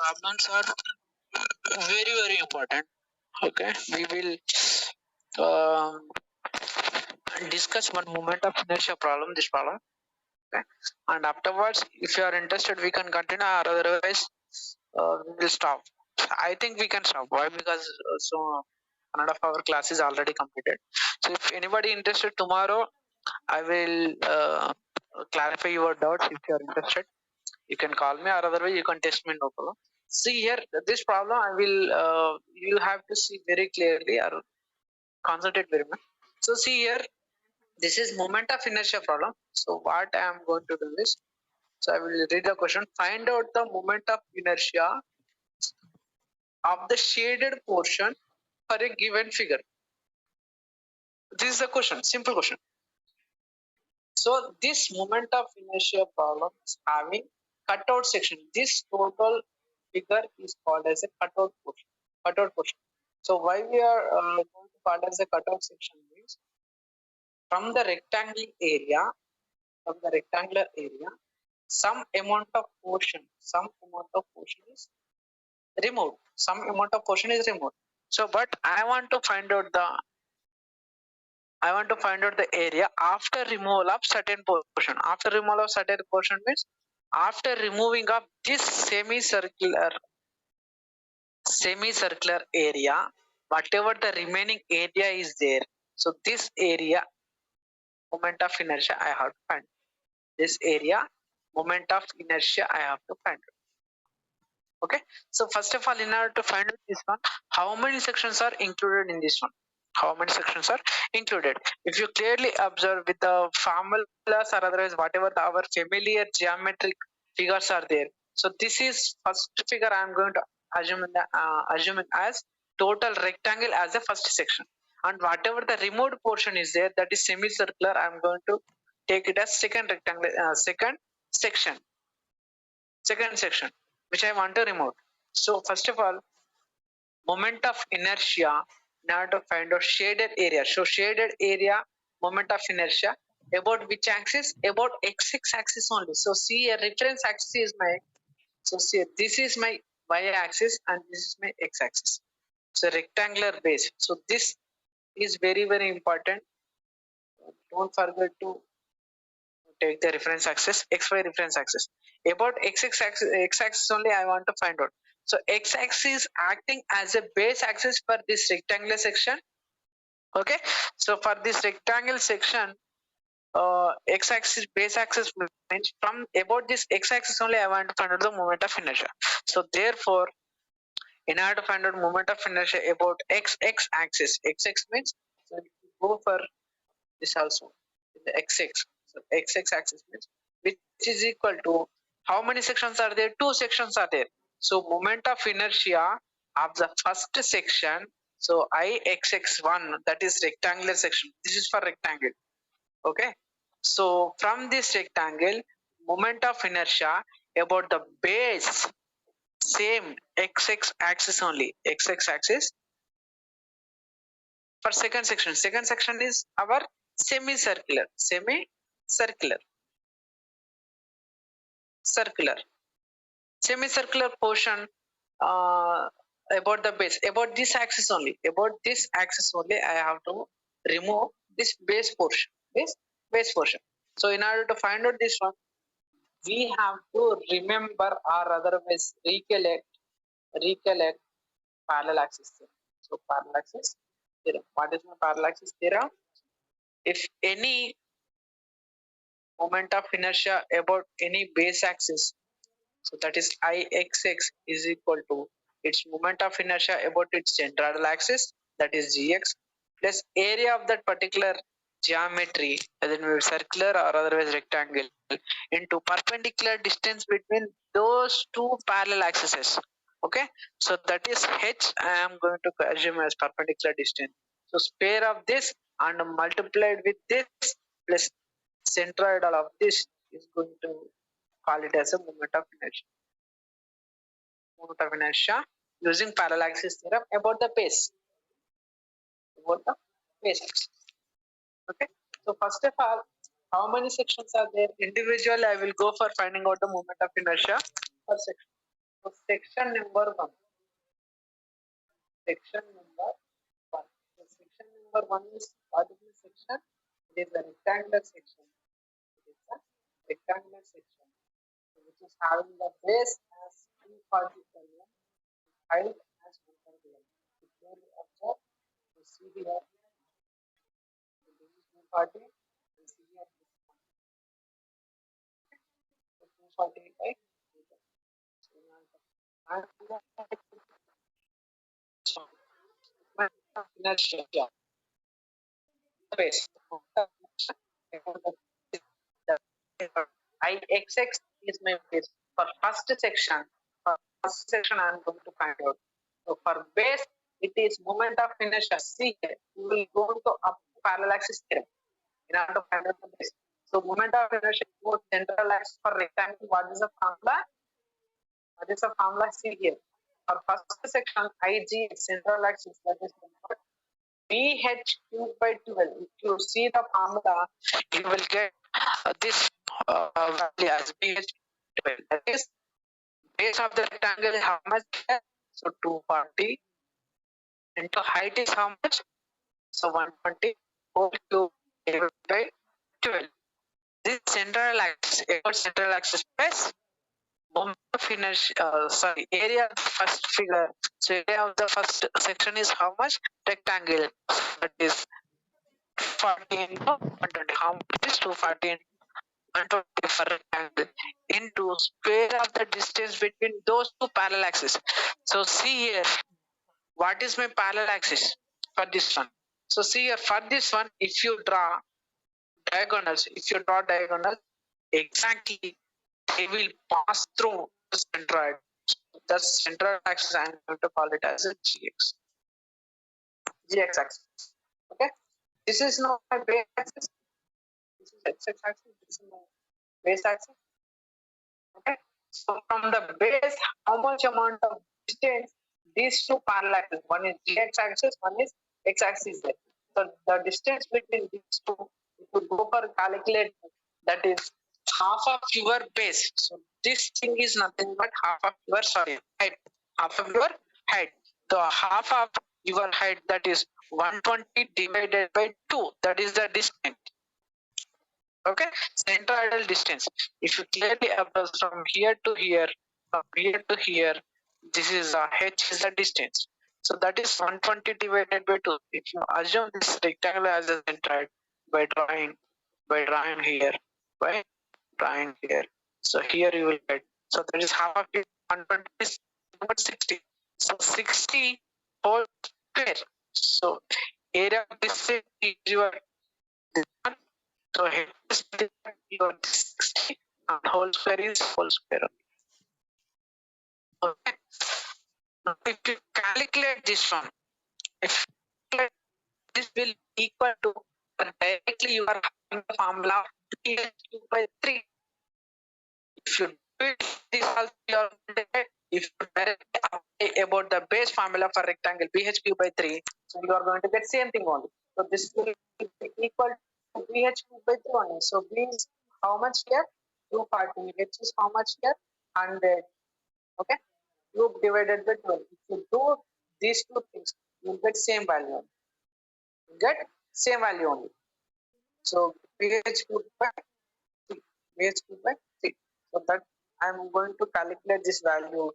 Problems are very important. Okay, we will um, discuss one moment of inertia problem. This problem. Okay, and afterwards, if you are interested, we can continue. Or otherwise, we will stop. I think we can stop. Why? Because so none of our class is already completed. So if anybody interested tomorrow, I will clarify your doubts. If you are interested, you can call me, or otherwise you can text me. No problem. See here, this problem I will. You have to see very clearly or concentrate very much. So see here, this is moment of inertia problem. So what I am going to do is, so I will read the question. Find out the moment of inertia of the shaded portion for a given figure. This is the question, simple question. So this moment of inertia problem is having cutout section. This total figure is called as a cutout portion. Cutout portion. So why we are going to call as a cutout section means from the rectangular area, some amount of portion is removed. Some amount of portion is removed. So, but I want to find out the area after removal of certain portion. After removal of certain portion means after removing of this semicircular area, whatever the remaining area is there. So this area moment of inertia I have to find. This area moment of inertia I have to find. Okay. So first of all, in order to find out this one, how many sections are included in this one? How many sections are included? If you clearly observe with the formulas or otherwise whatever our familiar geometric figures are there. So this is first figure I am going to assuming as total rectangle as the first section, and whatever the removed portion is there, that is semicircular, I am going to take it as second rectangle, second section which I want to remove. So first of all, moment of inertia in order to find out shaded area. So shaded area moment of inertia about which axis? About x axis only. So see, a reference axis is my, so see, this is my y axis and this is my x axis. So rectangular base. So this is very important. Don't forget to take the reference axis, xy reference axis. About x axis only I want to find out. So x-axis acting as a base axis for this rectangular section. Okay. So for this rectangle section, x-axis base axis means from about this x-axis only I want to find out the moment of inertia. So therefore, in order to find out moment of inertia about x-axis, x means, so if you go for this also the x-axis. So x-axis means which is equal to how many sections are there? Two sections are there. So moment of inertia of the first section. So ixx1, that is rectangular section. This is for rectangle. Okay. So from this rectangle, moment of inertia about the base, same x axis only, x axis for second section. Second section is our semicircular, circular, semicircular portion about the base, about this axis only, I have to remove this base portion. So in order to find out this one, we have to remember or otherwise recollect parallel axis theorem. So parallel axis theorem. What is my parallel axis theorem? If any moment of inertia about any base axis, so that is ixx is equal to its moment of inertia about its central axis, that is gx, plus area of that particular geometry, whether it be circular or otherwise rectangle, into perpendicular distance between those two parallel axes. Okay, so that is h I am going to assume as perpendicular distance. So square of this and multiplied with this plus centroidal of this is going to call it as a moment of inertia. Moment of inertia using parallel axis theorem about the base. About the base axis. Okay. So first of all, how many sections are there? Individually, I will go for finding out the moment of inertia per section. So section number one. Section number one. So section number one is what is the section? It is a rectangular section. It is a rectangular section, which is having the base as 240 mm, height as 130 mm. If you observe, you see here, the base is 240, and see here, 240 by 240. Base. IXX is my base. For first section I am going to find out. So for base, it is moment of inertia. See here, we will go to up parallel axis theorem in order to find out the base. So moment of inertia towards central axis for rectangle. What is the formula? What is the formula? See here. For first section, IG central axis, that is BH cubed by 12. If you see the formula, you will get this value as BH 12. That is base of the rectangle is how much? So 240 into height is how much? So 120 whole cube divided by 12. This central axis space, moment of inertia, sorry, area of the first figure. So area of the first section is how much? Rectangle. So that is 40 into 120. How much is 240 into 120 for rectangle into square of the distance between those two parallel axes. So see here, what is my parallel axis for this one? So see here, for this one, if you draw diagonals, exactly they will pass through the centroid. The central axis I am going to call it as a GX axis. Okay, this is not my base axis. This is X axis. This is my base axis. Okay, so from the base, how much amount of distance these two parallel axes? One is GX axis, one is X axis. There. So the distance between these two, if you go for calculate, that is half of your base. So this thing is nothing but half of your height. Half of your height. So half of your height, that is 120 divided by 2. That is the distance. Okay, centroidal distance. If you clearly observe from here to here, this is h is the distance. So that is 120 divided by 2. If you assume this rectangle as a centroid by drawing here, by drawing here. So here you will get. So that is half of it. 120 is 60. So 60 whole square. So area of this is your this one. So here is your 60 and whole square is whole square. Okay. Now if you calculate this one, if this will equal to directly you are having the formula PH2 by 3. If you do it, this also you are if you directly apply about the base formula for rectangle BH3 by 3, so you are going to get same thing only. So this will be equal to BH3 by 3 only. So B is how much here? 240. H is how much here? 100. Okay. Cube divided by 12. If you do these two things, you will get same value. You get same value only. So BH3 by 3. BH3 by 3. So that I am going to calculate this value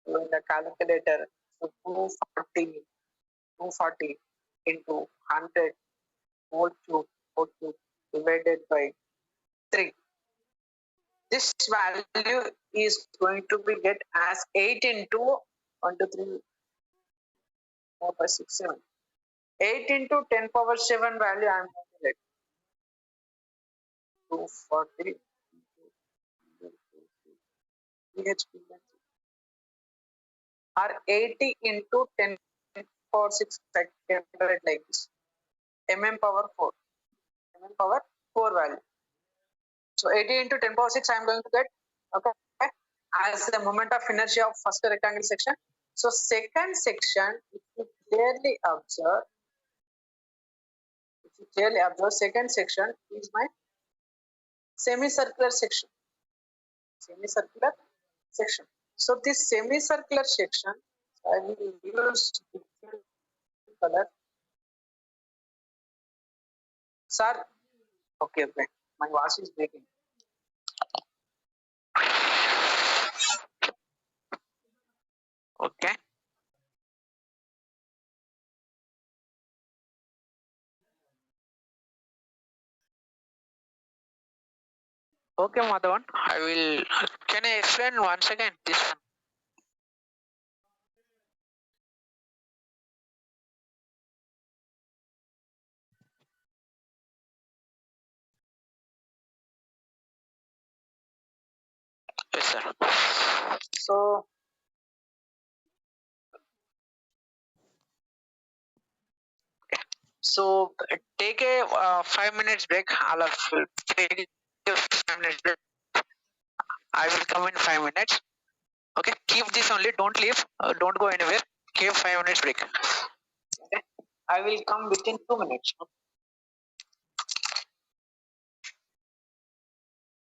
in the calculator. So 240 into 100 whole cube divided by 3. This value is going to be get as 8 into 1, 2, 3, 4, 5, 6, 7. 8 into 10 power 7 value I am going to get 240 BHP or 80 into 10 power 6 like this power 4 power 4 value. So 80 into 10 power 6 I am going to get, okay, as the moment of inertia of first rectangle section. So second section, if you clearly observe, second section is my semicircular section. Semicircular section. So this semicircular section, I will use different color. Sir, okay, okay. My voice is breaking. Okay. Okay, Madhavan. I will. Can I explain once again this one? Yes, sir. So, take a 5 minutes break. All of you take a 5 minutes break. I will come in 5 minutes. Okay, keep this only. Don't leave. Don't go anywhere. Keep 5 minutes break. Okay, I will come within 2 minutes.